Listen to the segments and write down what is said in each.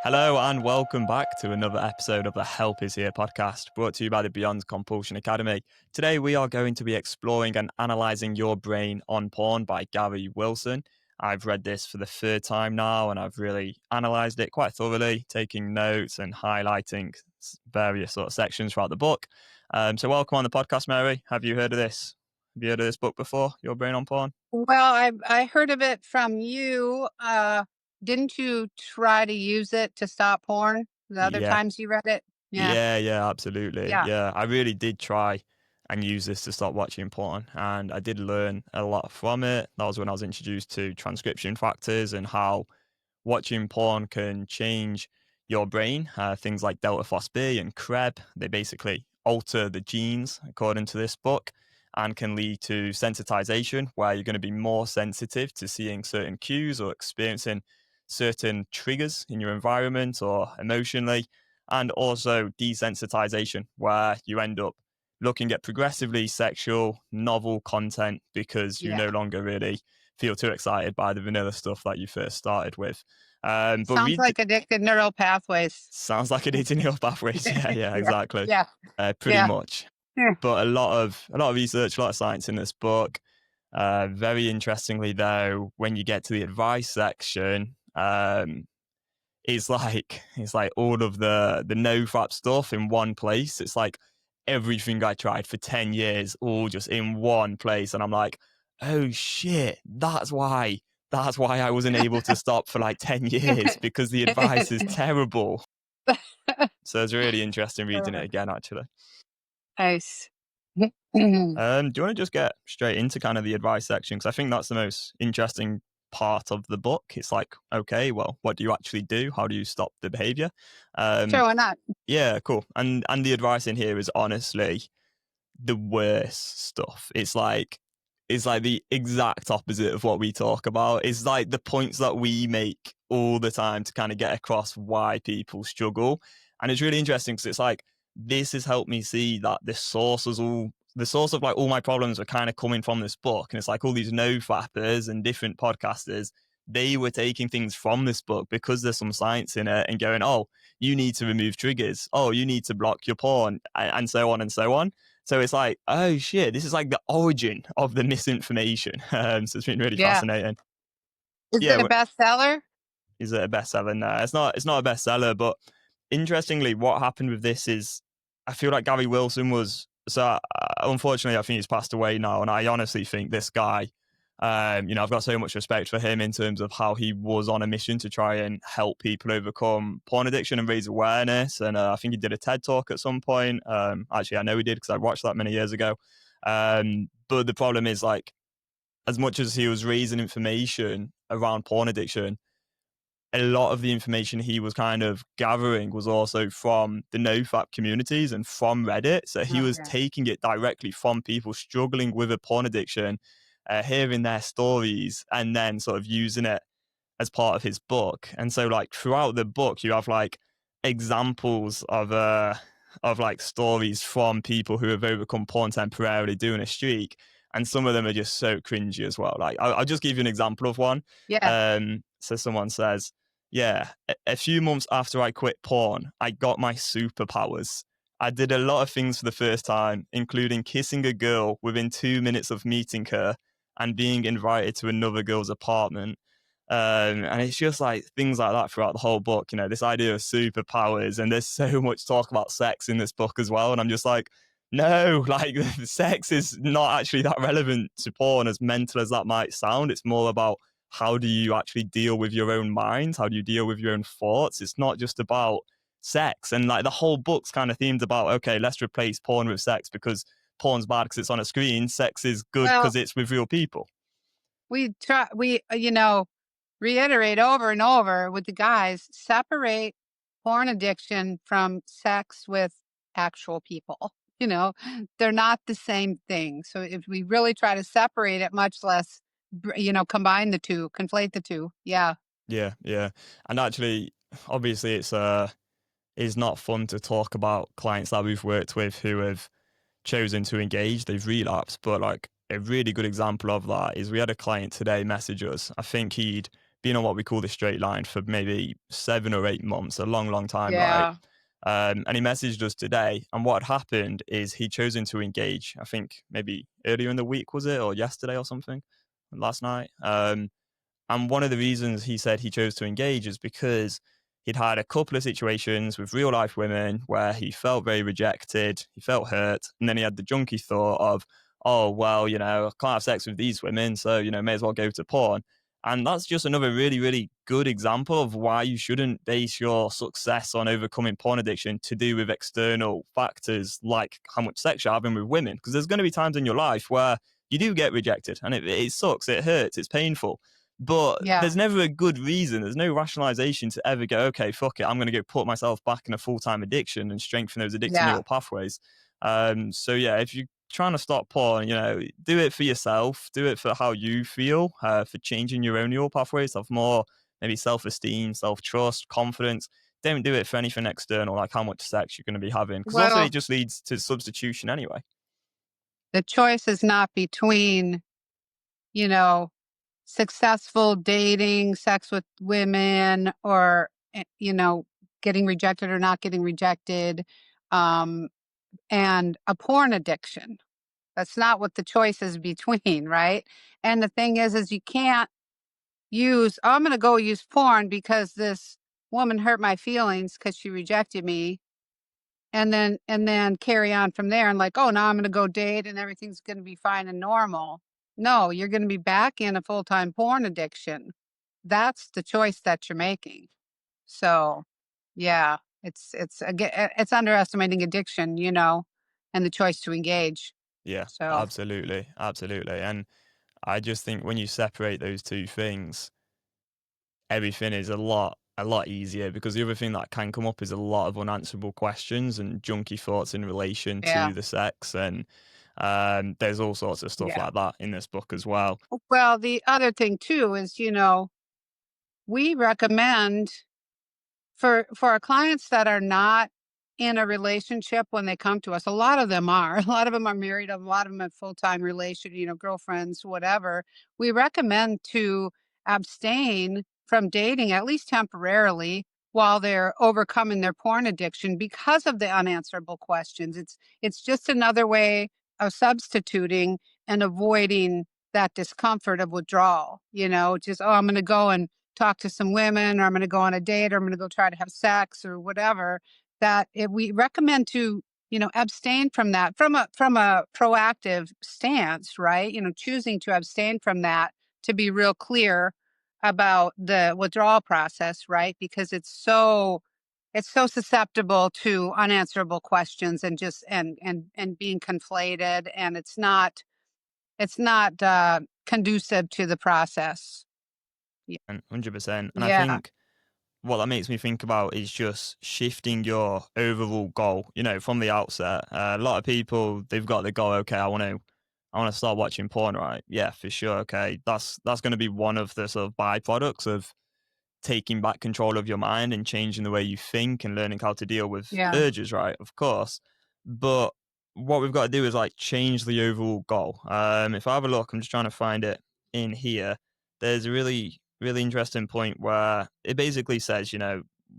Hello and welcome back to another episode of the Help Is Here podcast, brought to you by the Beyond Compulsion Academy. Today we are going to be exploring and analysing Your Brain on Porn by Gary Wilson. I've read this for the third time now and I've really analysed it quite thoroughly, taking notes and highlighting various sort of sections throughout the book. So welcome on the podcast, Mary. Have you heard of this? Have you heard of this book before, Your Brain on Porn? Well, I heard of it from you. Didn't you try to use it to stop porn the other Yeah. times you read it? Yeah. Yeah, absolutely. Yeah. Yeah, I really did try and use this to stop watching porn, and I did learn a lot from it. That was when I was introduced to transcription factors and how watching porn can change your brain. Things like delta phosphate and CREB, they basically alter the genes, according to this book, and can lead to sensitization, where you're going to be more sensitive to seeing certain cues or experiencing certain triggers in your environment or emotionally, and also desensitization, where you end up looking at progressively sexual, novel content because you no Yeah. longer really feel too excited by the vanilla stuff that you first started with. But Sounds like addicted neural pathways. sounds like it in your pathways. Yeah, Yeah. exactly. Yeah. Pretty Yeah. much. Yeah. But a lot of research, a lot of science in this book. Very interestingly, though, when you get to the advice section, it's like all of the no fap stuff in one place. It's like everything I tried for 10 years all just in one place, and I'm like, oh shit, that's why I wasn't able to stop for like 10 years, because the advice is terrible. So it's really interesting reading it again, actually. Nice. Do you want to just get straight into kind of the advice section? Because I think that's the most interesting part of the book. It's like, okay, well, what do you actually do? How do you stop the behavior? Sure, Um, why not? yeah, cool. And the advice in here is honestly the worst stuff. It's like the exact opposite of what we talk about. It's like the points that we make all the time to kind of get across why people struggle. And it's really interesting because it's like, this has helped me see that the source of like all my problems are kind of coming from this book. And it's like all these no fappers and different podcasters, they were taking things from this book because there's some science in it and going, oh, you need to remove triggers. Oh, you need to block your porn, and so on and so on. So it's like, oh shit, this is like the origin of the misinformation. So it's been really Yeah. fascinating. Is Yeah, it a bestseller? is it a bestseller? No, it's not. It's not a bestseller. But interestingly, what happened with this is, I feel like Gary Wilson was so. Unfortunately, I think he's passed away now, and I honestly think this guy. I've got so much respect for him in terms of how he was on a mission to try and help people overcome porn addiction and raise awareness. And I think he did a TED talk at some point. Actually, I know he did because I watched that many years ago. But the problem is, like, as much as he was raising information around porn addiction, a lot of the information he was kind of gathering was also from the nofap communities and from Reddit. So he was Okay. taking it directly from people struggling with a porn addiction, hearing their stories, and then sort of using it as part of his book. And so, like, throughout the book, you have like examples of like stories from people who have overcome porn temporarily doing a streak. And some of them are just so cringy as well. Like, I'll just give you an example of one. Yeah. So someone says, yeah, a few months after I quit porn, I got my superpowers. I did a lot of things for the first time, including kissing a girl within 2 minutes of meeting her and being invited to another girl's apartment. And it's just like things like that throughout the whole book, this idea of superpowers. And there's so much talk about sex in this book as well. And I'm just like, no, like sex is not actually that relevant to porn, as mental as that might sound. It's more about how do you actually deal with your own mind? How do you deal with your own thoughts? It's not just about sex. And like the whole book's kind of themed about, okay, let's replace porn with sex because porn's bad because it's on a screen. Sex is good Well, because it's with real people. we reiterate over and over with the guys, separate porn addiction from sex with actual people. You know, they're not the same thing. So if we really try to separate it, much less, combine the two, conflate the two. Yeah. Yeah. And actually, obviously, it's not fun to talk about clients that we've worked with who have chosen to engage, they've relapsed. But like a really good example of that is we had a client today message us. I think he'd been on what we call the straight line for maybe 7 or 8 months, a long, long time, right? Yeah. And he messaged us today, and what had happened is he'd chosen to engage. I think maybe earlier in the week, was it, or yesterday or something, last night. And one of the reasons he said he chose to engage is because he'd had a couple of situations with real life women where he felt very rejected, he felt hurt, and then he had the junky thought of, oh, well, I can't have sex with these women, so, may as well go to porn. And that's just another really, really good example of why you shouldn't base your success on overcoming porn addiction to do with external factors like how much sex you're having with women. Because there's going to be times in your life where you do get rejected and it sucks, it hurts, it's painful. But Yeah. there's never a good reason. There's no rationalization to ever go, okay, fuck it. I'm going to go put myself back in a full-time addiction and strengthen those addictive Yeah. neural pathways. So yeah, if you're trying to stop porn, do it for yourself. Do it for how you feel, for changing your own neural pathways, have more maybe self-esteem, self-trust, confidence. Don't do it for anything external, like how much sex you're going to be having. Because also it Well, just leads to substitution anyway. the choice is not between, you know, successful dating, sex with women, or, getting rejected or not getting rejected, um, and a porn addiction. That's not what the choice is between, right? And the thing is you can't use, "Oh, I'm gonna go use porn because this woman hurt my feelings because she rejected me," and then carry on from there and like, "Oh, now I'm gonna go date and everything's gonna be fine and normal." No, you're gonna be back in a full-time porn addiction. That's the choice that you're making. So, yeah, it's underestimating addiction, and the choice to engage. Yeah, So, absolutely. Absolutely. And I just think when you separate those two things, everything is a lot easier, because the other thing that can come up is a lot of unanswerable questions and junky thoughts in relation yeah, to the sex, and there's all sorts of stuff yeah. like that in this book as well. Well, the other thing too is, we recommend for our clients that are not in a relationship when they come to us. A lot of them are. A lot of them are married. A lot of them have full-time relation, girlfriends, whatever. We recommend to abstain from dating at least temporarily while they're overcoming their porn addiction because of the unanswerable questions. It's just another way of substituting and avoiding that discomfort of withdrawal. Just, oh, I'm going to go and talk to some women, or I'm going to go on a date, or I'm going to go try to have sex or whatever. We recommend to, abstain from that from a proactive stance, right? Choosing to abstain from that, to be real clear about the withdrawal process, right? Because it's so susceptible to unanswerable questions and just and being conflated, and it's not conducive to the process. Y- And 100%. And I Yeah. think what that makes me think about is just shifting your overall goal, from the outset. A lot of people, they've got the goal, okay, I want to start watching porn, right? Yeah, for sure. Okay. That's going to be one of the sort of byproducts of taking back control of your mind and changing the way you think and learning how to deal with Yeah. urges, right? Of course. But what we've got to do is like change the overall goal. If I have a look, I'm just trying to find it in here. There's a really, really interesting point where it basically says,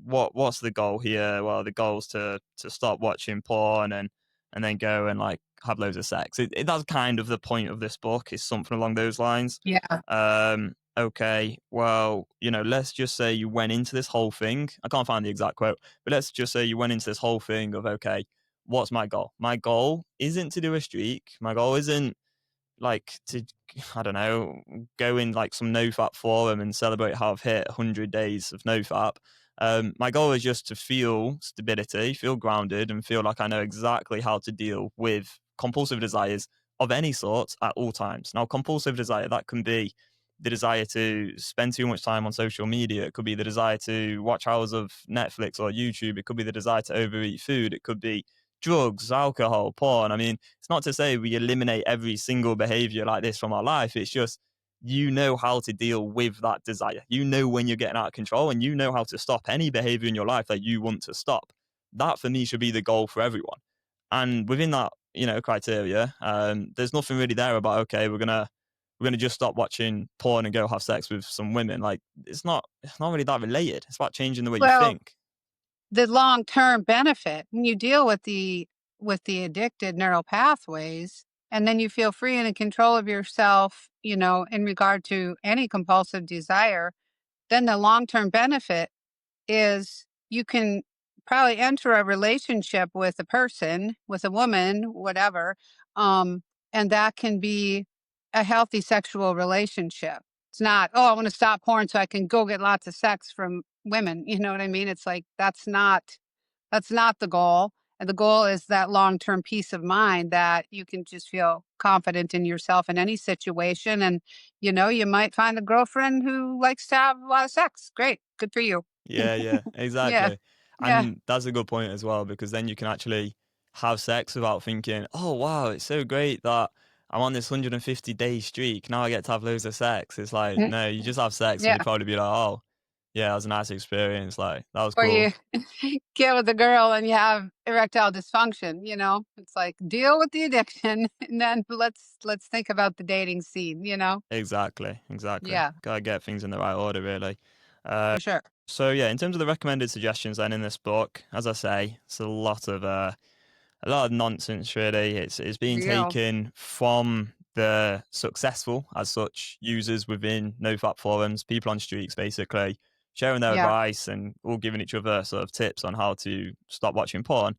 what's the goal here? Well, the goal is to stop watching porn and then go and like have loads of sex. That's kind of the point of this book, is something along those lines. Yeah. Okay, well, let's just say you went into this whole thing. I can't find the exact quote, but let's just say you went into this whole thing of, okay, what's my goal? My goal isn't to do a streak. My goal isn't like to, I don't know, go in like some NoFap forum and celebrate how I've hit 100 days of NoFap. My goal is just to feel stability, feel grounded, and feel like I know exactly how to deal with compulsive desires of any sort at all times. Now, compulsive desire, that can be the desire to spend too much time on social media. It could be the desire to watch hours of Netflix or YouTube. It could be the desire to overeat food. It could be drugs, alcohol, porn. I mean, it's not to say we eliminate every single behavior like this from our life. It's just, how to deal with that desire. When you're getting out of control, and how to stop any behavior in your life that you want to stop. That for me should be the goal for everyone. And within that, criteria, there's nothing really there about, okay, we're we're going to just stop watching porn and go have sex with some women. Like, it's not really that related. It's about changing the way you Well, think. the long-term benefit when you deal with the addicted neural pathways, and then you feel free and in control of yourself, in regard to any compulsive desire, then the long-term benefit is you can probably enter a relationship with a person, with a woman, whatever, um, and that can be a healthy sexual relationship. It's not, oh, I want to stop porn so I can go get lots of sex from women. You know what I mean? It's like that's not the goal. And the goal is that long-term peace of mind that you can just feel confident in yourself in any situation. And you might find a girlfriend who likes to have a lot of sex. Great. Good for you. Yeah, yeah, Yeah. exactly. Yeah. And that's a good point as well, because then you can actually have sex without thinking, oh, wow, it's so great that I'm on this 150-day streak. Now I get to have loads of sex. It's like, Mm, no, you just have sex and yeah. you'd probably be like, oh, yeah, that was a nice experience. Like, that was Or cool. you get with a girl and you have erectile dysfunction. It's like deal with the addiction and then let's think about the dating scene. Exactly, exactly. Yeah, Gotta get things in the right order, really. Uh, for sure. so, yeah, in terms of the recommended suggestions then in this book, as I say, it's a lot of nonsense really. It's being Real. taken from the successful as such users within nofap forums, people on streaks basically sharing their Yeah. advice and all giving each other sort of tips on how to stop watching porn.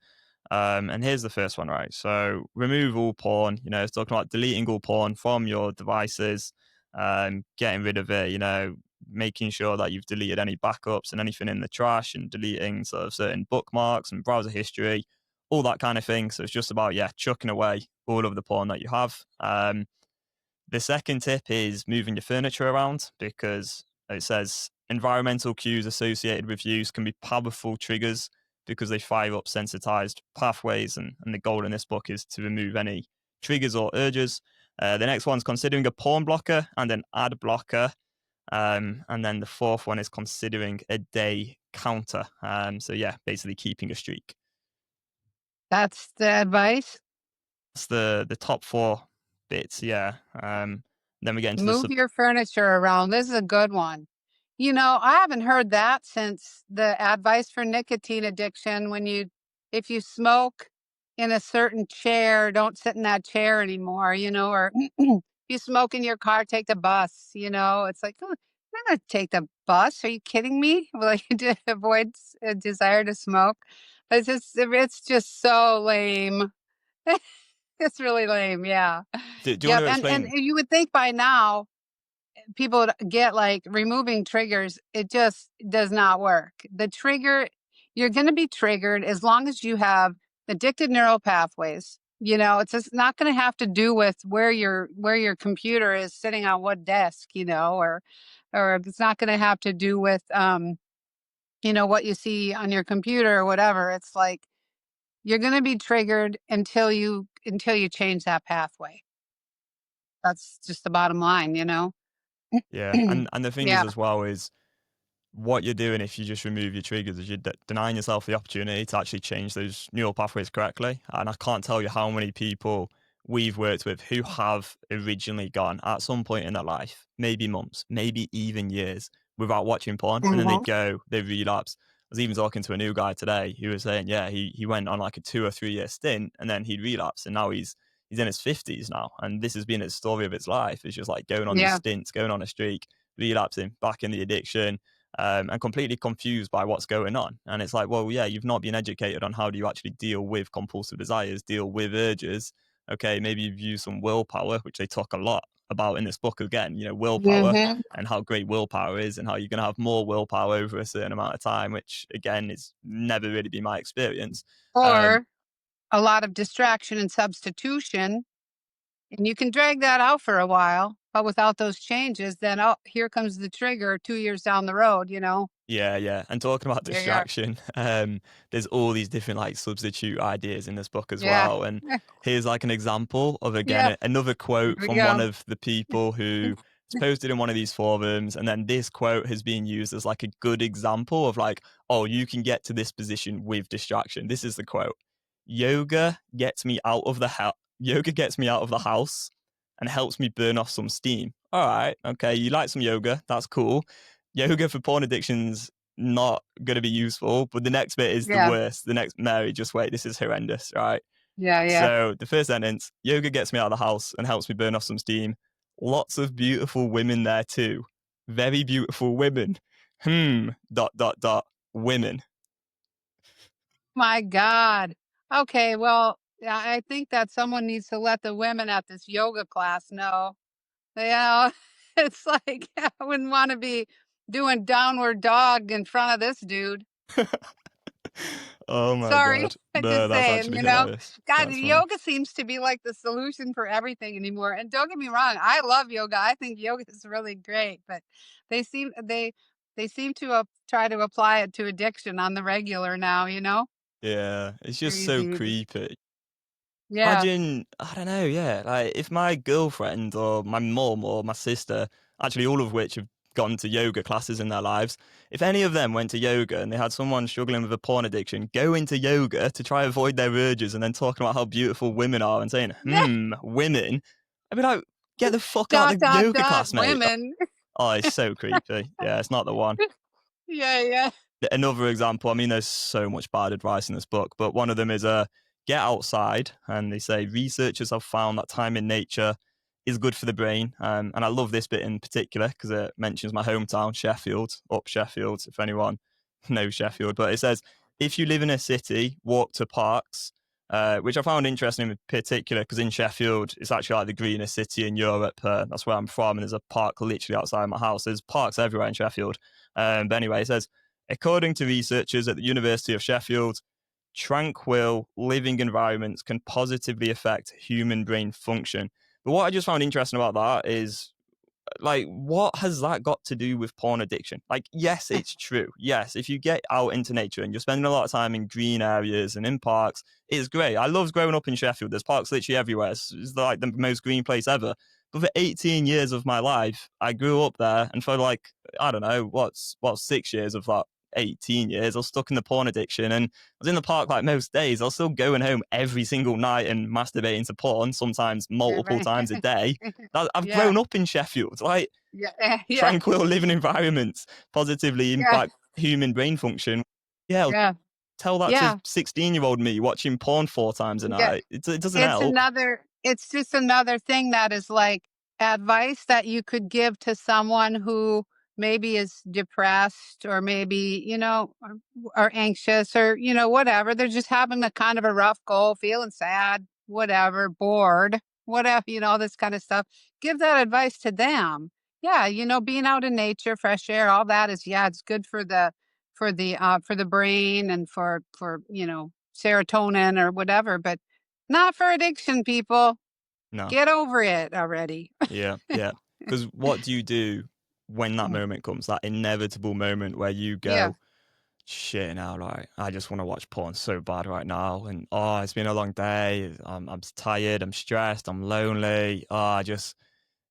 And here's the first one, right? So remove all porn. It's talking about deleting all porn from your devices, getting rid of it. Making sure that you've deleted any backups and anything in the trash, and deleting sort of certain bookmarks and browser history, all that kind of thing. So it's just about, yeah, chucking away all of the porn that you have. The second tip is moving your furniture around, because it says environmental cues associated with use can be powerful triggers because they fire up sensitized pathways. And the goal in this book is to remove any triggers or urges. The next one's considering a porn blocker and an ad blocker. And then the fourth one is considering a day counter. So, yeah, basically keeping a streak. That's the advice. That's the top four bits, yeah. Then we get into the Move your furniture around. This is a good one. I haven't heard that since the advice for nicotine addiction. If you smoke in a certain chair, don't sit in that chair anymore, or if you smoke in your car, take the bus, it's like, "Oh, I'm not going to take the bus. Are you kidding me?" Like to avoid a desire to smoke. It's just so lame. It's really lame. Yeah. do you want Yep. to And explain? you would think by now people would get like removing triggers. It just does not work. You're going to be triggered as long as you have addicted neural pathways. It's just not going to have to do with where your computer is sitting on what desk, or it's not going to have to do with what you see on your computer or whatever. It's like you're going to be triggered until you change that pathway. That's just the bottom line. Yeah, and the thing is Yeah. as well is, what you're doing if you just remove your triggers is you're denying yourself the opportunity to actually change those neural pathways correctly. And I can't tell you how many people we've worked with who have originally gone at some point in their life, maybe months, maybe even years, without watching porn, and then Mhm. they relapse. I was even talking to a new guy today who was saying, yeah, he went on like a 2 or 3 year stint and then he'd relapsed, and now he's in his 50s now, and this has been his story of his life. It's just like going on these Yeah. stints, going on a streak, relapsing, back in the addiction, and completely confused by what's going on. And it's like, well, yeah, you've not been educated on how do you actually deal with compulsive desires, deal with urges. Okay, maybe you've used some willpower, which they talk a lot about in this book again, willpower Mhm. and how great willpower is, and how you're going to have more willpower over a certain amount of time, which again is never really been my experience. Um, Or a lot of distraction and substitution, and you can drag that out for a while, but without those changes, then, oh, here comes the trigger 2 years down the road. Yeah, yeah. And talking about There you are. distraction, there's all these different like substitute ideas in this book as Yeah. well. And here's like an example of, again, Yeah. another Here quote we from one go. of the people who it's posted in one of these forums. And then this quote has been used as like a good example of like, oh, you can get to this position with distraction. This is the quote. Yoga gets me out of the house. Yoga gets me out of the house. and helps me burn off some steam. All right, okay, you like some yoga, that's cool. Yoga for porn addiction's not going to be useful, but the next bit is the Yeah. worst. The next, Mary, just wait, this is horrendous, right? Yeah. Yeah. So the first sentence, yoga gets me out of the house and helps me burn off some steam. Lots of beautiful women there too. Very beautiful women. Dot, dot, dot, women. My God. Okay, well, yeah, I think that someone needs to let the women at this yoga class know. You know, it's like I wouldn't want to be doing downward dog in front of this dude. Oh my Sorry, God. I'm No, just that's saying, actually hilarious. God, That's funny. yoga seems to be like the solution for everything anymore. And don't get me wrong, I love yoga. I think yoga is really great, but they seem they seem to try to apply it to addiction on the regular now. Yeah, it's just so Crazy. creepy. Yeah. Imagine, I don't know, yeah, like if my girlfriend or my mum or my sister, actually all of which have gone to yoga classes in their lives, if any of them went to yoga and they had someone struggling with a porn addiction go into yoga to try avoid their urges and then talking about how beautiful women are and saying, women, I'd be like, get the fuck out Dot of the dot yoga dot class, mate. women. Oh, it's so creepy. Yeah, it's not the one. Yeah, yeah. Another example, I mean, there's so much bad advice in this book, but one of them is get outside. And they say researchers have found that time in nature is good for the brain. And I love this bit in particular because it mentions my hometown, Sheffield, up Sheffield, if anyone knows Sheffield. But it says, if you live in a city, walk to parks, which I found interesting in particular because in Sheffield, it's actually like the greenest city in Europe. That's where I'm from. And there's a park literally outside my house. There's parks everywhere in Sheffield. But anyway, it says, according to researchers at the University of Sheffield, tranquil living environments can positively affect human brain function. But what I just found interesting about that is like, what has that got to do with porn addiction? Like, yes, it's true. Yes, if you get out into nature and you're spending a lot of time in green areas and in parks, it's great. I loved growing up in Sheffield. There's parks literally everywhere. It's like the most green place ever. But for 18 years of my life, I grew up there, and for like, I don't know, what's 6 years of that 18 years, I was stuck in the porn addiction. And I was in the park like most days. I was still going home every single night and masturbating to porn, sometimes multiple Right. times a day. I've Yeah. grown up in Sheffield. Like, Yeah. Yeah. tranquil living environments positively Yeah. impact human brain function. Yeah, Yeah. tell that to Yeah. 16-year-old me watching porn 4 times a Yeah. night. It doesn't help. It's just another thing that is like advice that you could give to someone who maybe is depressed or maybe, or anxious or, whatever. They're just having a kind of a rough go, feeling sad, whatever, bored, whatever, this kind of stuff. Give that advice to them. Yeah, being out in nature, fresh air, all that is, yeah, it's good for the brain and for serotonin or whatever, but not for addiction, people. No. Get over it already. Yeah, yeah. Because what do you do when that Mm. moment comes, that inevitable moment where you Yeah, go, shit, now, like, I just want to watch porn so bad right now. And, oh, it's been a long day. I'm tired. I'm stressed. I'm lonely. Oh, I just,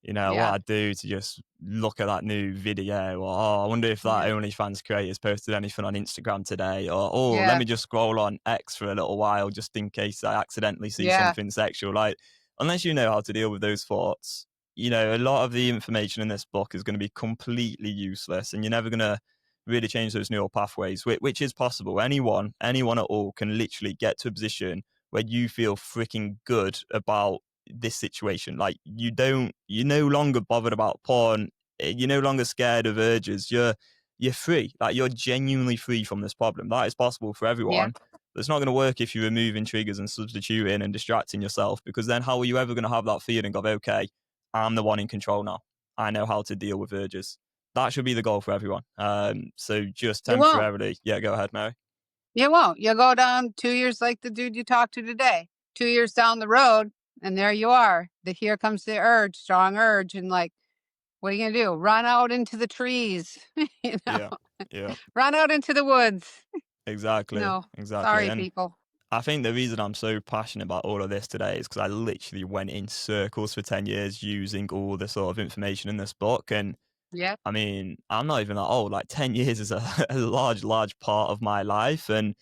what yeah, I do to just look at that new video, or oh, I wonder if that yeah, OnlyFans creator's posted anything on Instagram today, or oh, let yeah, me just scroll on X for a little while just in case I accidentally see yeah, something sexual. Like, unless you know how to deal with those thoughts, a lot of the information in this book is going to be completely useless, and you're never going to really change those neural pathways, which is possible. Anyone at all can literally get to a position where you feel freaking good about this situation. Like, you're no longer bothered about porn. You're no longer scared of urges. You're free. Like, you're genuinely free from this problem. That is possible for yeah. everyone. But it's not going to work if you're removing triggers and substituting and distracting yourself, because then how are you ever going to have that feeling of, okay, I'm the one in control now. I know how to deal with urges. That should be the goal for everyone. So just You won't. temporarily, yeah, go ahead, Mary. You won't. You'll go down 2 years like the dude you talked to today. 2 years down the road, and there you are. Here comes the urge, strong urge, and like, what are you gonna do? Run out into the trees, you know? Yeah, yeah, Run out into the woods. exactly, No, exactly. sorry, And people. I think the reason I'm so passionate about all of this today is because I literally went in circles for 10 years using all the sort of information in this book. And Yeah, I mean, I'm not even that old. Like, 10 years is a, a large part of my life. And,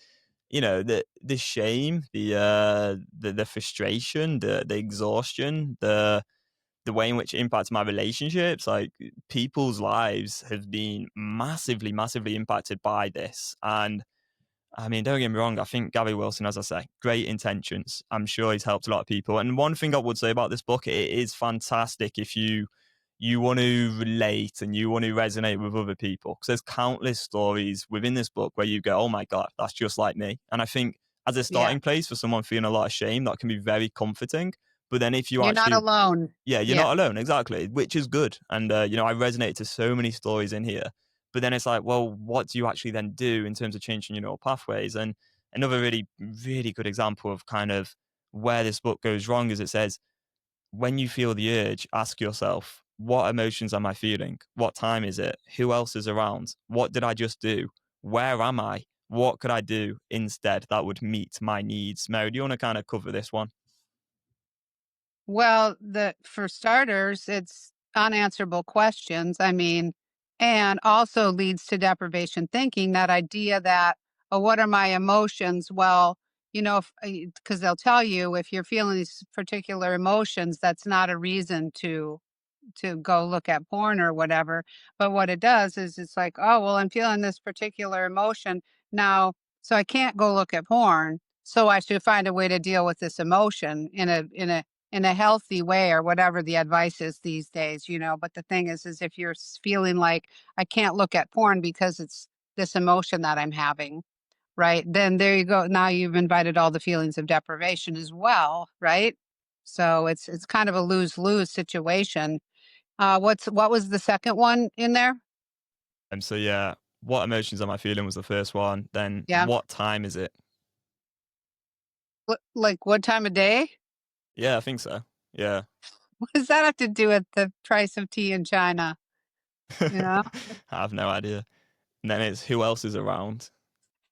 the shame, the frustration, the exhaustion, the way in which it impacts my relationships, like people's lives have been massively, massively impacted by this. And I mean, don't get me wrong, I think Gary Wilson, as I say, great intentions. I'm sure he's helped a lot of people. And one thing I would say about this book, it is fantastic if you want to relate and you want to resonate with other people. Because there's countless stories within this book where you go, oh my God, that's just like me. And I think as a Yeah. starting place for someone feeling a lot of shame, that can be very comforting. But then if you You're not actually, alone. yeah, you're Yeah. not alone, exactly, which is good. And, I resonate to so many stories in here. But then it's like, well, what do you actually then do in terms of changing your neural pathways? And another really, really good example of kind of where this book goes wrong is it says, when you feel the urge, ask yourself, what emotions am I feeling? What time is it? Who else is around? What did I just do? Where am I? What could I do instead that would meet my needs? Mary, do you want to kind of cover this one? Well, the for starters, it's unanswerable questions. I mean, and also leads to deprivation thinking. That idea that, oh, what are my emotions? Well, because they'll tell you if you're feeling these particular emotions, that's not a reason to go look at porn or whatever. But what it does is it's like, oh, well, I'm feeling this particular emotion now, so I can't go look at porn. So I should find a way to deal with this emotion in a healthy way or whatever the advice is these days. But the thing is if you're feeling like I can't look at porn because it's this emotion that I'm having, right? Then there you go. Now you've invited all the feelings of deprivation as well, right? So it's kind of a lose-lose situation. What was the second one in there? So yeah, what emotions am I feeling was the first one. Then Yeah. what time is it? Like what time of day? Yeah, I think so. Yeah. What does that have to do with the price of tea in China? I Yeah. have no idea. And then it's who else is around.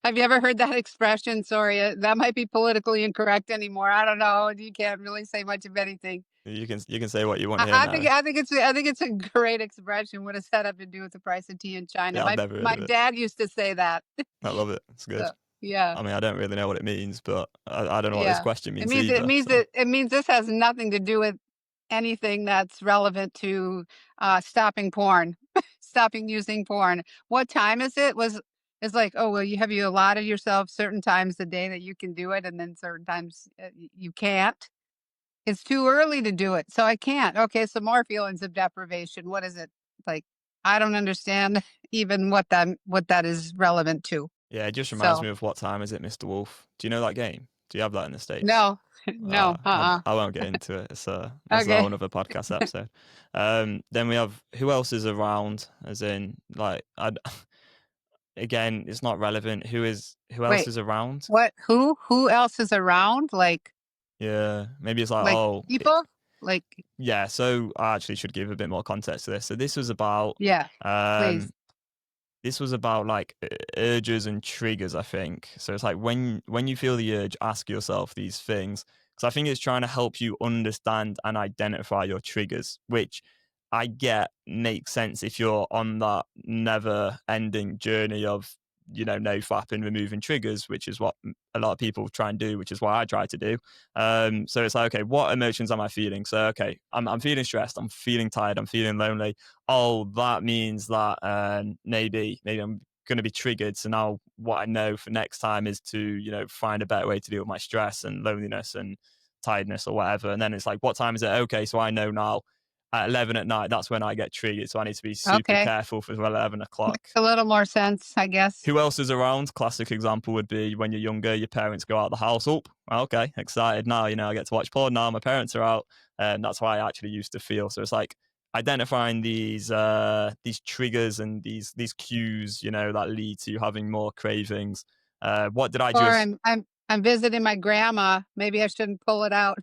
Have you ever heard that expression? Sorry, that might be politically incorrect anymore. I don't know. You can't really say much of anything. You can say what you want I, here, I think Mary. I think it's I think it's a great expression. What does that have to do with the price of tea in China? Yeah, I've My never heard my of it. dad used to say that. I love it. It's good. So, yeah. I mean, I don't really know what it means, but I don't know what this Yeah. question It means means it either. means So that it means this has nothing to do with anything that's relevant to stopping porn, stopping using porn. What time is it? It's like, oh well, you allotted yourself certain times a day that you can do it, and then certain times you can't. It's too early to do it, so I can't. Okay, some more feelings of deprivation. What is it like? I don't understand even what that is relevant to. yeah, it just reminds So me of what time is it, Mr. Wolf? Do you know that game? Do you have that in the States? no, no, I won't get into it. That's a whole okay. other podcast episode. Then we have who else is around, as in like again, it's not relevant. Who else Wait. is around? What? Who else is around? Yeah, maybe it's like, Like people? Like yeah. So I actually should give a bit more context to this. So yeah, please. um this was about like urges and triggers, I think. So it's like when you feel the urge, ask yourself these things, because I think it's trying to help you understand and identify your triggers, which I get makes sense if you're on that never ending journey of no fapping, removing triggers, which is what a lot of people try and do, which is what I try to do. So it's like, okay, what emotions am I feeling? So okay, I'm feeling stressed, I'm feeling tired, I'm feeling lonely. Oh, that means that maybe I'm going to be triggered. So now what I know for next time is to, find a better way to deal with my stress and loneliness and tiredness or whatever. And then it's like, what time is it? Okay, so I know now at 11 at night, that's when I get triggered. So I need to be super Okay. careful for 11 o'clock. Makes a little more sense, I guess. Who else is around? Classic example would be when you're younger, your parents go out the house. Oh, okay, excited now. I get to watch porn now. My parents are out, and that's how I actually used to feel. So it's like identifying these triggers and these cues, that lead to having more cravings. What did I Or just? I'm visiting my grandma. Maybe I shouldn't pull it out.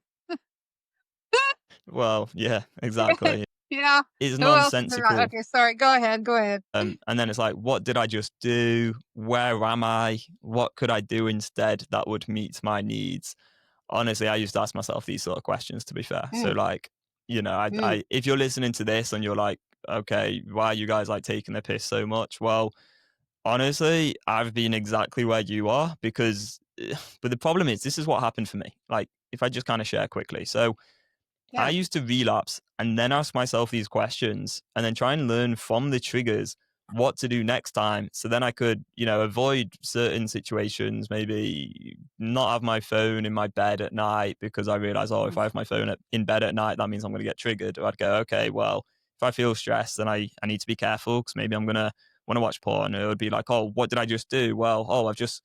Well, yeah, exactly. Yeah. It's Who else is around? nonsensical. Okay, sorry. Go ahead. Go ahead. And then it's like, what did I just do? Where am I? What could I do instead that would meet my needs? Honestly, I used to ask myself these sort of questions, to be fair. So Mm, like, mm. if you're listening to this and you're like, okay, why are you guys like taking the piss so much? Well, honestly, I've been exactly where you are because, but the problem is, this is what happened for me. Like, if I just kind of share quickly. So I Yeah. used to relapse and then ask myself these questions and then try and learn from the triggers what to do next time. So then I could, avoid certain situations, maybe not have my phone in my bed at night because I realize, oh, if I have my phone in bed at night, that means I'm going to get triggered. Or I'd go, okay, well, if I feel stressed, then I need to be careful because maybe I'm going to want to watch porn. It would be like, oh, what did I just do? Well, I've just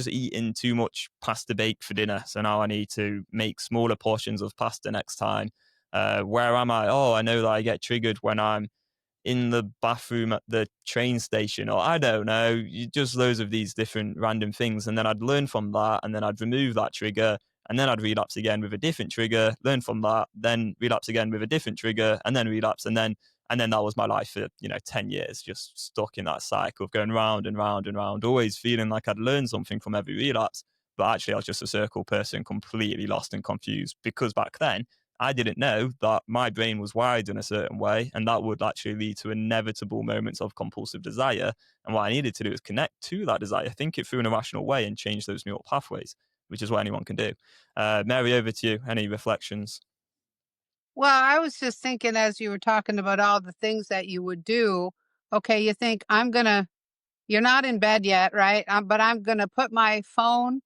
eaten too much pasta bake for dinner. So now I need to make smaller portions of pasta next time. Where am I? Oh, I know that I get triggered when I'm in the bathroom at the train station, or I don't know, just loads of these different random things. And then I'd learn from that, and then I'd remove that trigger, and then I'd relapse again with a different trigger, learn from that, then relapse again with a different trigger, and then relapse, and then that was my life for 10 years, just stuck in that cycle of going round and round and round, always feeling like I'd learned something from every relapse. But actually, I was just a circle person, completely lost and confused because back then I didn't know that my brain was wired in a certain way, and that would actually lead to inevitable moments of compulsive desire. And what I needed to do is connect to that desire, think it through in a rational way, and change those neural pathways, which is what anyone can do. Mary, over to you. Any reflections? Well, I was just thinking as you were talking about all the things that you would do. Okay, you think you're not in bed yet, right? But I'm gonna put my phone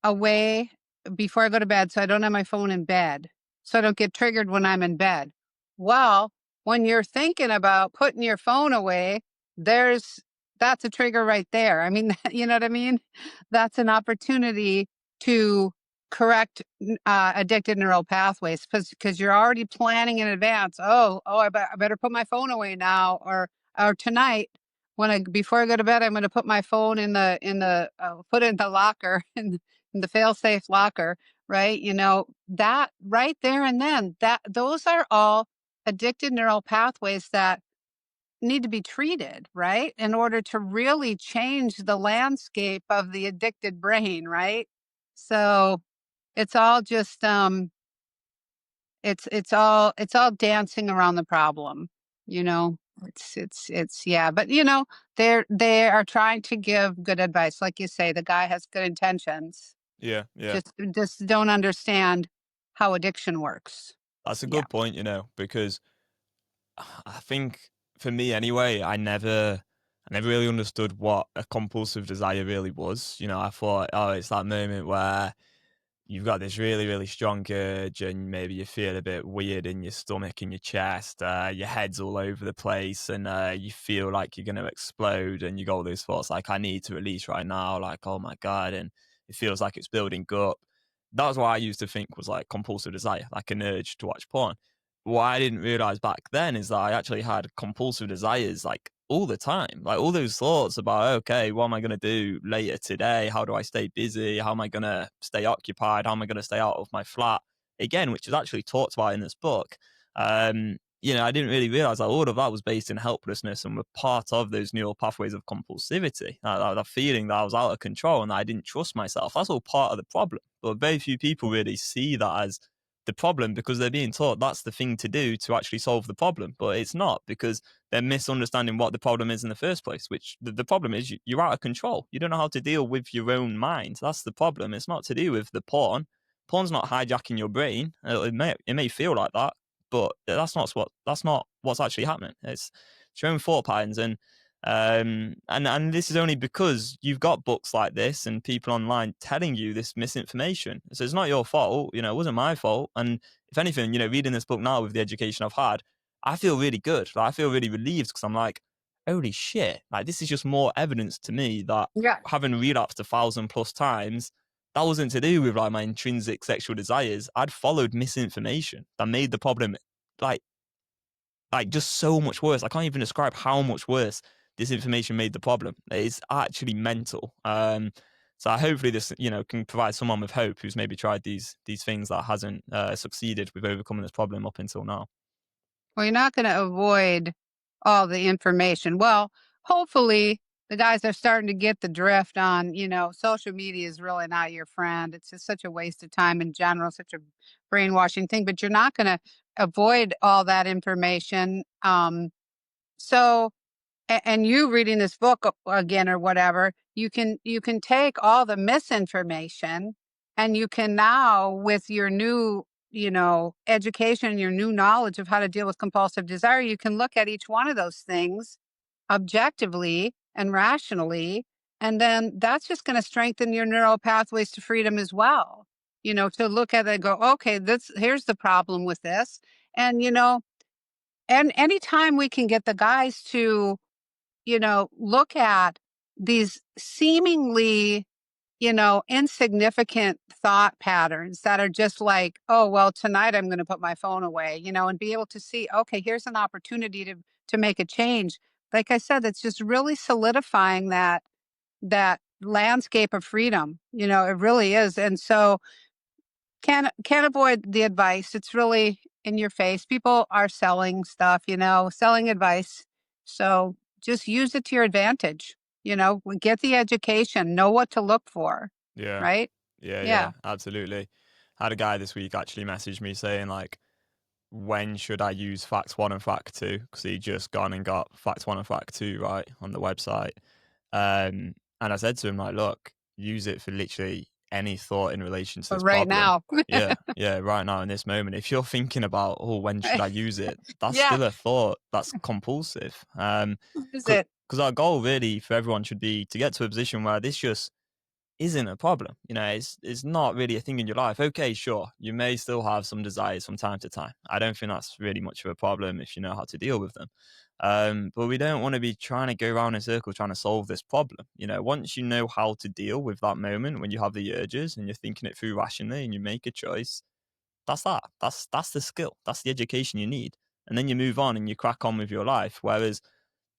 away before I go to bed so I don't have my phone in bed, so I don't get triggered when I'm in bed. Well, when you're thinking about putting your phone away, there's that's a trigger right there. I mean, you know what I mean? That's an opportunity to correct addicted neural pathways because you're already planning in advance. Oh, I better put my phone away now, or tonight when I before I go to bed, I'm going to put my phone put it in the locker in the fail-safe locker, right? That right there and then, that those are all addicted neural pathways that need to be treated, right? In order to really change the landscape of the addicted brain, right? So it's all just it's all dancing around the problem, you know. It's yeah, but they are trying to give good advice. Like you say, the guy has good intentions, Yeah, yeah. just don't understand how addiction works. That's a Yeah. good point, because I think for me anyway, I never really understood what a compulsive desire really was. I thought, oh, it's that moment where you've got this really, really strong urge, and maybe you feel a bit weird in your stomach, in your chest, your head's all over the place, and you feel like you're going to explode, and you got all those thoughts like, I need to release right now, like, oh my God, and it feels like it's building up. That was what I used to think was like compulsive desire, like an urge to watch porn. What I didn't realize back then is that I actually had compulsive desires like all the time, like all those thoughts about, okay, what am I going to do later today? How do I stay busy? How am I going to stay occupied? How am I going to stay out of my flat? Again, which is actually talked about in this book. I didn't really realize that all of that was based in helplessness and were part of those neural pathways of compulsivity. That feeling that I was out of control and that I didn't trust myself. That's all part of the problem. But very few people really see that as the problem because they're being taught that's the thing to do to actually solve the problem. But it's not, because they're misunderstanding what the problem is in the first place, which the problem is you're out of control. You don't know how to deal with your own mind. That's the problem. It's not to do with the porn. Porn's not hijacking your brain. It may feel like that, but that's not what's actually happening. It's your own thought patterns, and this is only because you've got books like this and people online telling you this misinformation. So it's not your fault. It wasn't my fault. And if anything, reading this book now with the education I've had, I feel really good. Like, I feel really relieved because I'm like, holy shit! Like, this is just more evidence to me that Yeah. having relapsed 1,000+ times, that wasn't to do with like my intrinsic sexual desires. I'd followed misinformation that made the problem like just so much worse. I can't even describe how much worse this information made the problem. It's actually mental. So hopefully this, can provide someone with hope who's maybe tried these things that hasn't succeeded with overcoming this problem up until now. Well, you're not going to avoid all the information. Well, hopefully the guys are starting to get the drift on, social media is really not your friend. It's just such a waste of time in general, such a brainwashing thing, but you're not going to avoid all that information. So and you reading this book again or whatever, you can take all the misinformation and you can now with your new education, your new knowledge of how to deal with compulsive desire, you can look at each one of those things objectively and rationally. And then that's just going to strengthen your neural pathways to freedom as well. To look at it and go, okay, here's the problem with this. And, and anytime we can get the guys to, look at these seemingly insignificant thought patterns that are just like, oh, well, tonight I'm going to put my phone away, and be able to see, okay, here's an opportunity to make a change. Like I said, it's just really solidifying that landscape of freedom. It really is. And so can't avoid the advice. It's really in your face. People are selling stuff, selling advice. So just use it to your advantage. Get the education, know what to look for, Yeah. right? Yeah, Yeah. yeah, absolutely. I had a guy this week actually message me saying like, when should I use fact one and fact two? Because he just gone and got fact one and fact two right on the website. And I said to him like, look, use it for literally any thought in relation to But this right problem. now. Yeah, yeah, right now in this moment. If you're thinking about, oh, when should I use it? That's Yeah. still a thought. That's compulsive. Is it? Because our goal really for everyone should be to get to a position where this just isn't a problem. It's not really a thing in your life. Okay, sure, you may still have some desires from time to time. I don't think that's really much of a problem if you know how to deal with them. But we don't want to be trying to go around in circles trying to solve this problem. Once you know how to deal with that moment when you have the urges and you're thinking it through rationally and you make a choice, that's that. That's the skill. That's the education you need. And then you move on and you crack on with your life. Whereas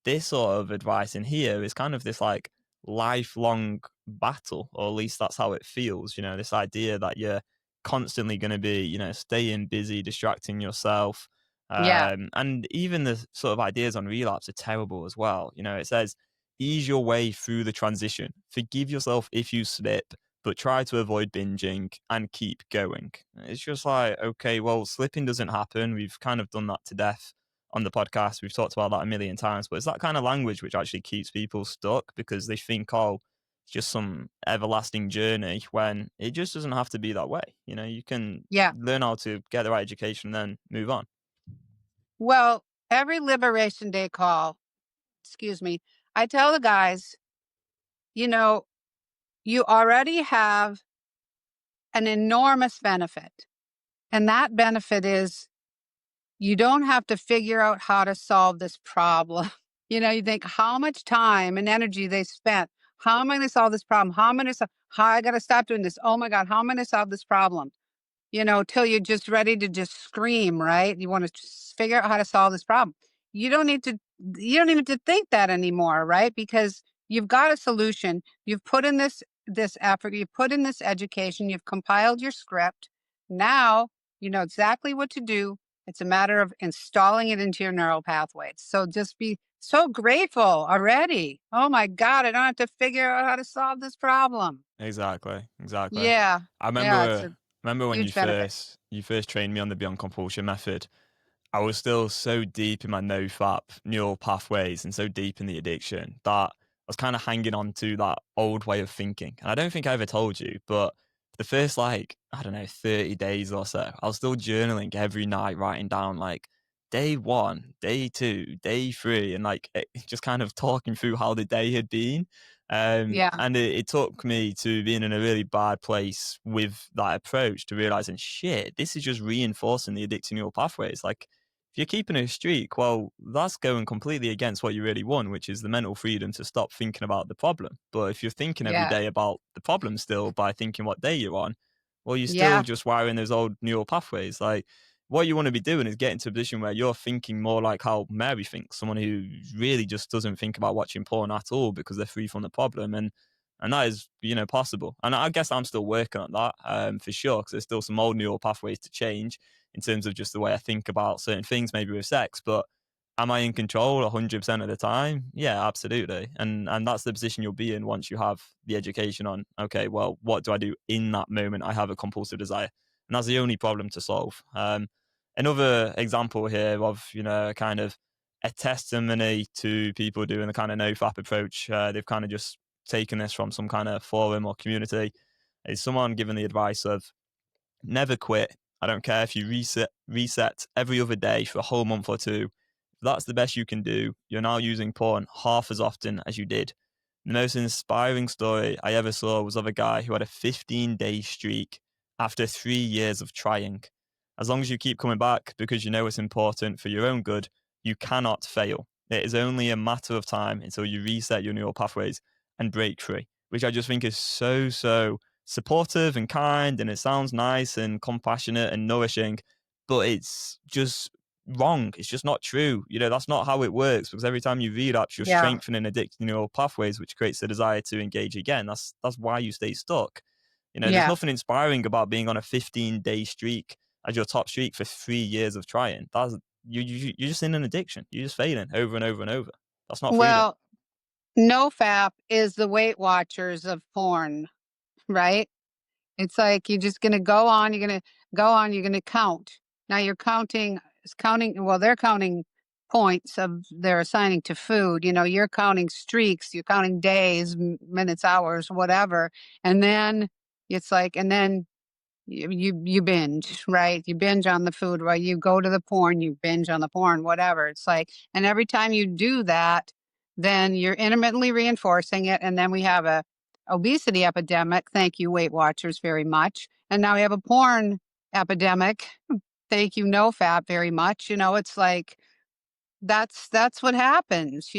this sort of advice in here is kind of this like lifelong battle, or at least that's how it feels. This idea that you're constantly going to be, staying busy, distracting yourself. Yeah. And even the sort of ideas on relapse are terrible as well. It says, ease your way through the transition, forgive yourself if you slip, but try to avoid binging and keep going. It's just like, okay, well, slipping doesn't happen. We've kind of done that to death on the podcast. We've talked about that a million times, but it's that kind of language which actually keeps people stuck because they think, oh, it's just some everlasting journey when it just doesn't have to be that way. You can Yeah. learn how to get the right education and then move on. Well, every Liberation Day call, excuse me, I tell the guys, you know, you already have an enormous benefit. And that benefit is you don't have to figure out how to solve this problem. You think how much time and energy they spent. How am I going to solve this problem? How am I going to how I got to stop doing this? Oh my God, how am I going to solve this problem? Till you're just ready to just scream, right? You want to just figure out how to solve this problem. You don't need to, you don't even have to think that anymore, right? Because you've got a solution. You've put in this effort, you've put in this education, you've compiled your script. Now you know exactly what to do. It's a matter of installing it into your neural pathways. So just be so grateful already. Oh my God, I don't have to figure out how to solve this problem. Exactly, exactly. Yeah. I Yeah. It's remember a remember when you huge benefit. first trained me on the Beyond Compulsion method. I was still so deep in my no-fap neural pathways and so deep in the addiction that I was kind of hanging on to that old way of thinking. And I don't think I ever told you, but the first, like, I don't know, 30 days or so, I was still journaling every night, writing down like day one, day two, day three, and like just kind of talking through how the day had been. Yeah. And it took me to being in a really bad place with that approach to realizing, shit, this is just reinforcing the addictive neural pathways. Like, if you're keeping a streak, well, that's going completely against what you really want, which is the mental freedom to stop thinking about the problem. But if you're thinking every Yeah. day about the problem still by thinking what day you're on, well, you're still Yeah. just wiring those old neural pathways. Like, what you want to be doing is getting to a position where you're thinking more like how Mary thinks, someone who really just doesn't think about watching porn at all because they're free from the problem. And that is, possible. And I guess I'm still working on that, for sure, because there's still some old neural pathways to change in terms of just the way I think about certain things, maybe with sex. But am I in control 100% of the time? Yeah, absolutely. And that's the position you'll be in once you have the education on, okay, well, what do I do in that moment I have a compulsive desire? And that's the only problem to solve. Another example here of, kind of a testimony to people doing the kind of no-fap approach. They've kind of just taken this from some kind of forum or community. Is someone giving the advice of never quit I don't care if you reset every other day for a whole month or two. If that's the best you can do, you're now using porn half as often as you did. The most inspiring story I ever saw was of a guy who had a 15-day streak after 3 years of trying. As long as you keep coming back because you know it's important for your own good, you cannot fail. It is only a matter of time until you reset your neural pathways and break free, which I just think is so, so supportive and kind. And it sounds nice and compassionate and nourishing, but it's just wrong. It's just not true. That's not how it works, because every time you relapse, you're Yeah. strengthening addictive neural pathways, which creates the desire to engage again. That's why you stay stuck. There's Yeah. nothing inspiring about being on a 15-day streak as your top streak for 3 years of trying. You're just in an addiction. You're just failing over and over and over. That's not freedom. Well, NoFap is the Weight Watchers of porn, right? It's like you're just gonna go on, you're gonna count. Now you're counting, well, they're counting points of they're assigning to food. You're counting streaks, you're counting days, minutes, hours, whatever. And then it's like, and then you binge, right? You binge on the food, right? You go to the porn, you binge on the porn, whatever. It's like, and every time you do that, then you're intermittently reinforcing it. And then we have a obesity epidemic. Thank you, Weight Watchers, very much. And now we have a porn epidemic. Thank you, NoFap, very much. It's like that's what happens.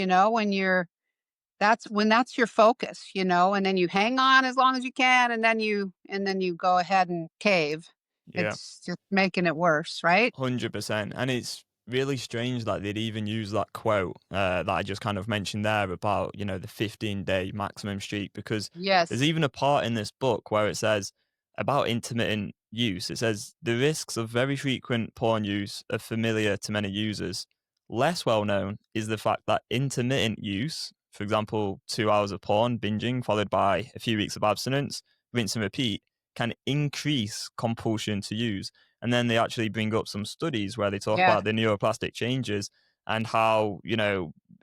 That's your focus, and then you hang on as long as you can, and then you go ahead and cave. Yeah. It's just making it worse, right? 100%. And it's really strange that they'd even use that quote that I just kind of mentioned there about, the 15-day maximum streak, because there's Yes. even a part in this book where it says about intermittent use. It says the risks of very frequent porn use are familiar to many users. Less well known is the fact that intermittent use, for example, 2 hours of porn binging followed by a few weeks of abstinence, rinse and repeat, can increase compulsion to use. And then they actually bring up some studies where they talk Yeah. about the neuroplastic changes and how,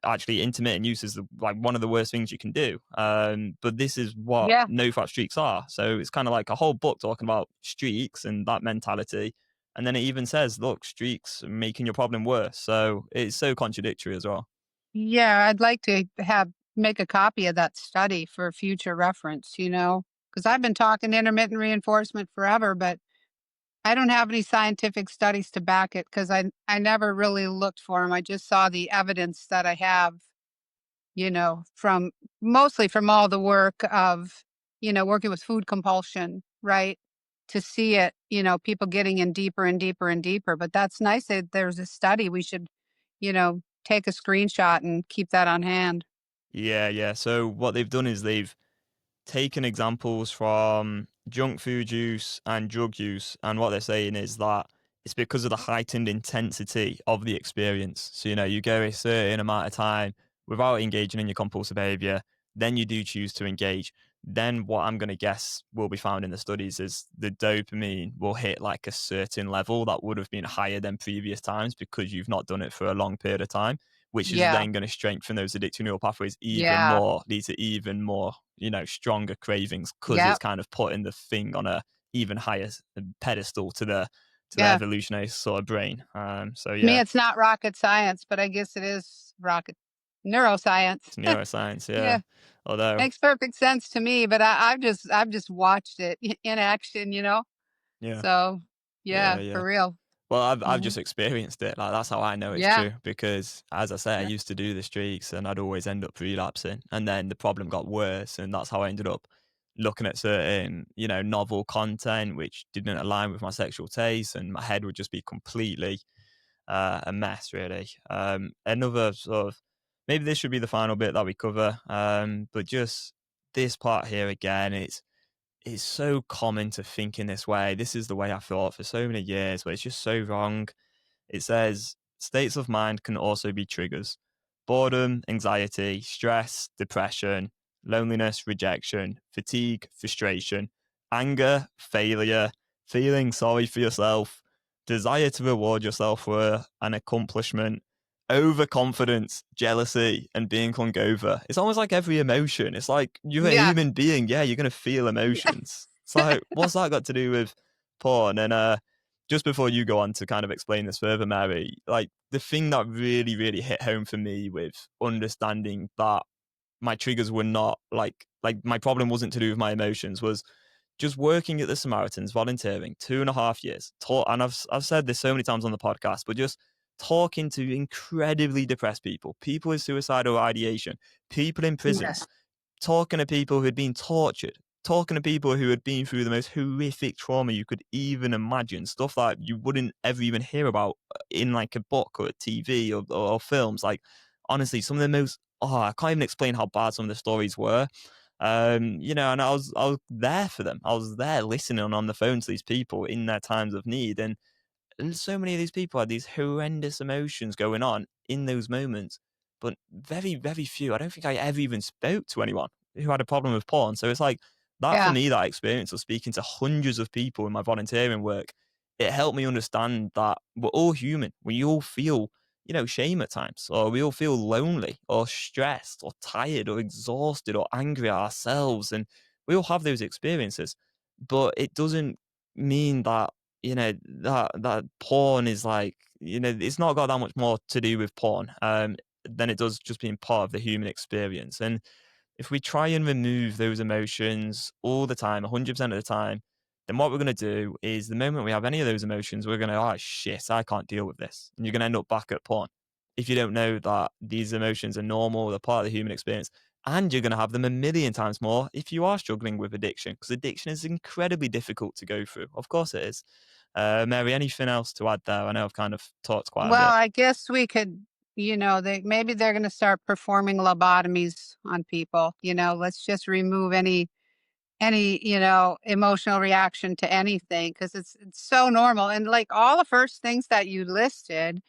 actually intermittent use is like one of the worst things you can do. But this is what Yeah. no fat streaks are. So it's kind of like a whole book talking about streaks and that mentality. And then it even says, look, streaks are making your problem worse. So it's so contradictory as well. Yeah. I'd like to make a copy of that study for future reference, because I've been talking intermittent reinforcement forever, but I don't have any scientific studies to back it because I never really looked for them. I just saw the evidence that I have, from mostly from all the work of, working with food compulsion, right? To see it, people getting in deeper and deeper and deeper. But that's nice that there's a study. We should, take a screenshot and keep that on hand. Yeah, yeah. So what they've done is they've taken examples from junk food use and drug use, and what they're saying is that it's because of the heightened intensity of the experience. So, you go a certain amount of time without engaging in your compulsive behavior, then you do choose to engage. Then what I'm going to guess will be found in the studies is the dopamine will hit like a certain level that would have been higher than previous times because you've not done it for a long period of time, which is Yeah. then going to strengthen those addictive neural pathways even Yeah. more, lead to even more, stronger cravings, because it's Yep. kind of putting the thing on a even higher pedestal to the Yeah. evolutionary sort of brain. So To me, yeah, it's not rocket science, but I guess it is rocket neuroscience. it's neuroscience. Yeah, Yeah. although Makes perfect sense to me, but I've just watched it in action, yeah, So, yeah, yeah, yeah. for real. Well, I've Mhm. just experienced it. Like that's how I know it's Yeah, true, because, as I say, I yeah, used to do the streaks and I'd always end up relapsing, and then the problem got worse, and that's how I ended up looking at certain, novel content which didn't align with my sexual taste, and my head would just be completely a mess, really. Another sort of, maybe this should be the final bit that we cover, but just this part here again, it's so common to think in this way. This is the way I thought for so many years, but it's just so wrong. It says states of mind can also be triggers: boredom, anxiety, stress, depression, loneliness, rejection, fatigue, frustration, anger, failure, feeling sorry for yourself, desire to reward yourself for an accomplishment, overconfidence, jealousy, and being hungover. It's almost like every emotion. It's like you're a yeah, human being. Yeah, you're going to feel yeah, emotions. So what's that got to do with porn? And just before you go on to kind of explain this further, Mary, like the thing that really, really hit home for me with understanding that my triggers were not like my problem wasn't to do with my emotions was just working at the Samaritans, volunteering 2.5 years, and I've said this so many times on the podcast, but just talking to incredibly depressed people, people with suicidal ideation, people in prison, Yes. talking to people who had been tortured, talking to people who had been through the most horrific trauma you could even imagine, stuff that you wouldn't ever even hear about in like a book or a TV or films. Like, honestly, some of the most, I can't even explain how bad some of the stories were. And I was there for them. I was there listening on the phone to these people in their times of need. And so many of these people had these horrendous emotions going on in those moments, but very, very few. I don't think I ever even spoke to anyone who had a problem with porn. So it's like that for Yeah. me, that experience of speaking to hundreds of people in my volunteering work, it helped me understand that we're all human. We all feel, shame at times, or we all feel lonely or stressed or tired or exhausted or angry at ourselves. And we all have those experiences, but it doesn't mean that that porn is like, it's not got that much more to do with porn than it does just being part of the human experience. And if we try and remove those emotions all the time, 100% of the time, then what we're going to do is the moment we have any of those emotions, we're going to, oh shit, I can't deal with this. And you're going to end up back at porn. If you don't know that these emotions are normal, they're part of the human experience, and you're going to have them a million times more if you are struggling with addiction, because addiction is incredibly difficult to go through. Of course it is. Mary, anything else to add there? I know I've kind of talked quite a Well, bit. I guess we could, maybe they're going to start performing lobotomies on people. Let's just remove any emotional reaction to anything because it's so normal. And like all the first things that you listed,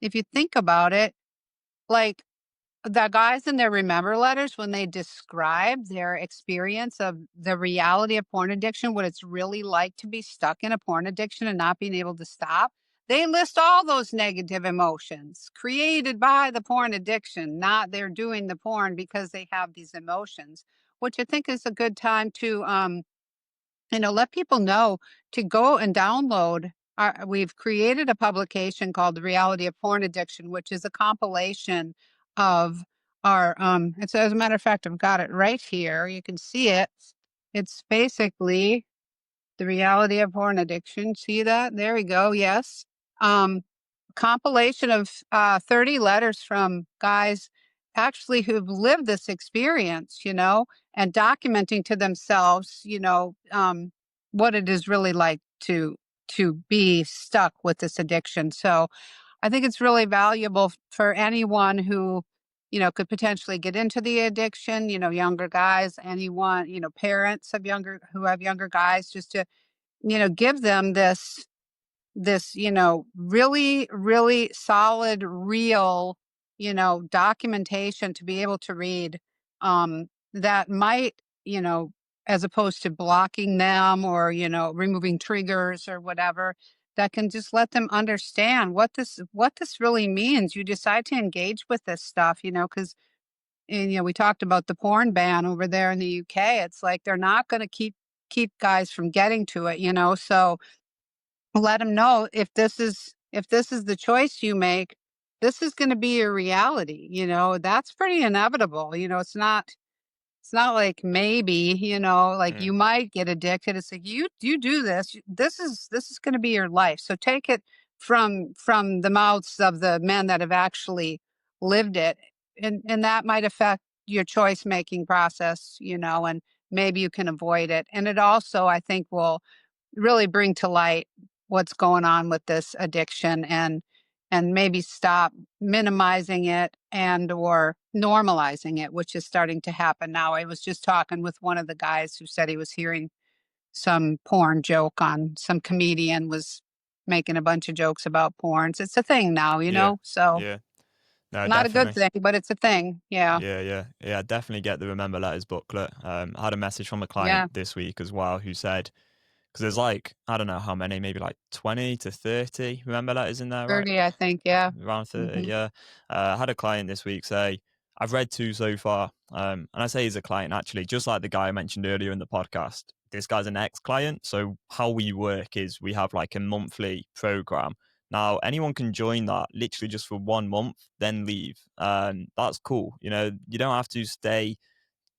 if you think about it, like the guys in their remember letters, when they describe their experience of the reality of porn addiction, what it's really like to be stuck in a porn addiction and not being able to stop, they list all those negative emotions created by the porn addiction, not they're doing the porn because they have these emotions, which I think is a good time to let people know to go and download. We've created a publication called The Reality of Porn Addiction, which is a compilation of our, it's as a matter of fact, I've got it right here. You can see it. It's basically The Reality of Porn Addiction. See that? There we go. Yes. Um, Compilation of 30 letters from guys actually who've lived this experience, and documenting to themselves, what it is really like to be stuck with this addiction. So I think it's really valuable for anyone who, could potentially get into the addiction, younger guys, anyone, parents of who have younger guys, just to give them this, really, really solid, real, documentation to be able to read, that might, as opposed to blocking them or, removing triggers or whatever, that can just let them understand what this really means. You decide to engage with this stuff, because we talked about the porn ban over there in the UK. It's like they're not going to keep guys from getting to it, so let them know if this is the choice you make, this is going to be your reality. That's pretty inevitable. It's not like maybe, like Mm, you might get addicted. It's like you do this. This is going to be your life. So take it from the mouths of the men that have actually lived it, and that might affect your choice making process. And maybe you can avoid it. And it also, I think, will really bring to light what's going on with this addiction and maybe stop minimizing it and or normalizing it, which is starting to happen now. I was just talking with one of the guys who said he was hearing some porn joke on some comedian was making a bunch of jokes about porns. It's a thing now, yeah, so yeah. No, not a good definitely. thing, but it's a thing. Yeah. Yeah, yeah, yeah. Definitely get the Remember Letters booklet. I had a message from a Yeah. client this week as well who said, because there's like, I don't know how many, maybe like 20 to 30 Remember Letters in there, right? 30, I think. Yeah. Around 30, Hmm. yeah. I had a client this week say, I've read two so far. And I say he's a client, actually, just like the guy I mentioned earlier in the podcast. this guy's an ex-client. So how we work is we have like a monthly program. Now anyone can join that literally just for 1 month, then leave. That's cool. You know, you don't have to stay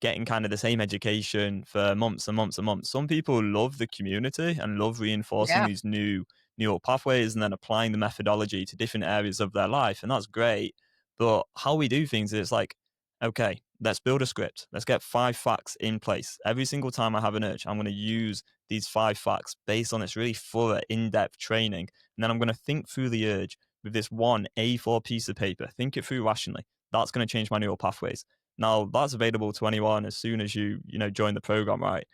getting kind of the same education for months and months and months. Some people love the community and love reinforcing Yeah. these new neural pathways and then applying the methodology to different areas of their life. And that's great. But how we do things is like, okay, let's build a script. Let's get 5 facts in place. Every single time I have an urge, I'm going to use these 5 facts based on this really thorough, in-depth training. And then I'm going to think through the urge with this one A4 piece of paper, think it through rationally. That's going to change my neural pathways. Now that's available to anyone as soon as you know join the program, right?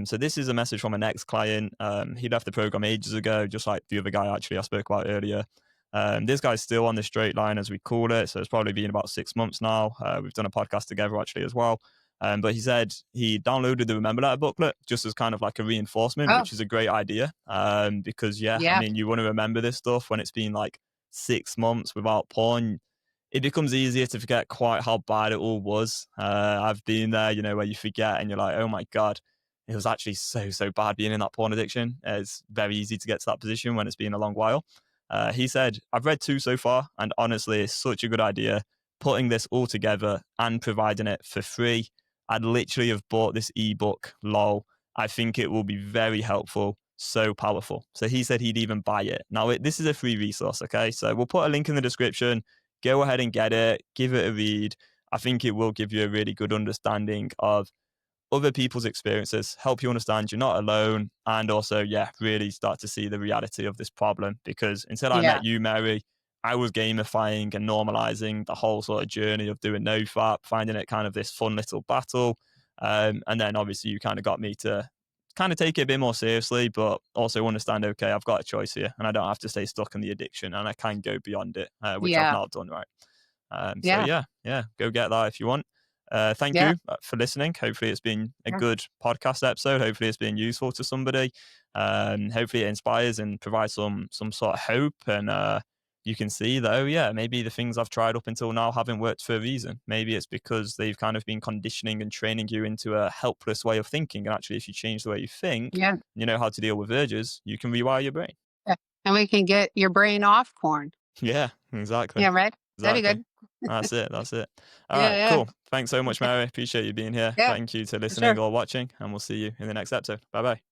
So this is a message from an ex-client. He left the program ages ago, just like the other guy actually I spoke about earlier. This guy's still on the straight line, as we call it. So it's probably been about 6 months now. We've done a podcast together actually as well. But he said he downloaded the Remember Letter booklet just as kind of like a reinforcement, Oh, which is a great idea. Because yeah, I yeah. mean, you want to remember this stuff when it's been like 6 months without porn. It becomes easier to forget quite how bad it all was. I've been there, you know, where you forget and you're like, oh my God, it was actually so bad being in that porn addiction. It's very easy to get to that position when it's been a long while. He said, I've read 2 so far, and honestly, it's such a good idea putting this all together and providing it for free. I'd literally have bought this ebook, lol. I think it will be very helpful, so powerful. So he said he'd even buy it. Now, this is a free resource, okay? So we'll put a link in the description. Go ahead and get it, give it a read. I think it will give you a really good understanding of other people's experiences, help you understand you're not alone, and also, yeah, really start to see the reality of this problem. Because until I Yeah. met you, Mary, I was gamifying and normalizing the whole sort of journey of doing nofap, finding it kind of this fun little battle. And then obviously you kind of got me to kind of take it a bit more seriously, but also understand, okay, I've got a choice here and I don't have to stay stuck in the addiction and I can go beyond it, which I've Yeah. now done, right? So Yeah. yeah, go get that if you want. Thank Yeah. you for listening. Hopefully, it's been a Yeah. good podcast episode. Hopefully, it's been useful to somebody. Hopefully, it inspires and provides some sort of hope. And you can see, though, yeah, maybe the things I've tried up until now haven't worked for a reason. Maybe it's because they've kind of been conditioning and training you into a helpless way of thinking. And actually, if you change the way you think, Yeah. you know how to deal with urges, you can rewire your brain. Yeah. And we can get your brain off corn. Yeah, exactly. Yeah, right? That'd be Exactly. good. That's it. That's it. All Yeah, right, yeah. cool. Thanks so much, Mary. Appreciate you being here. Yeah, Thank you to for listening sure. or watching, and we'll see you in the next episode. Bye bye.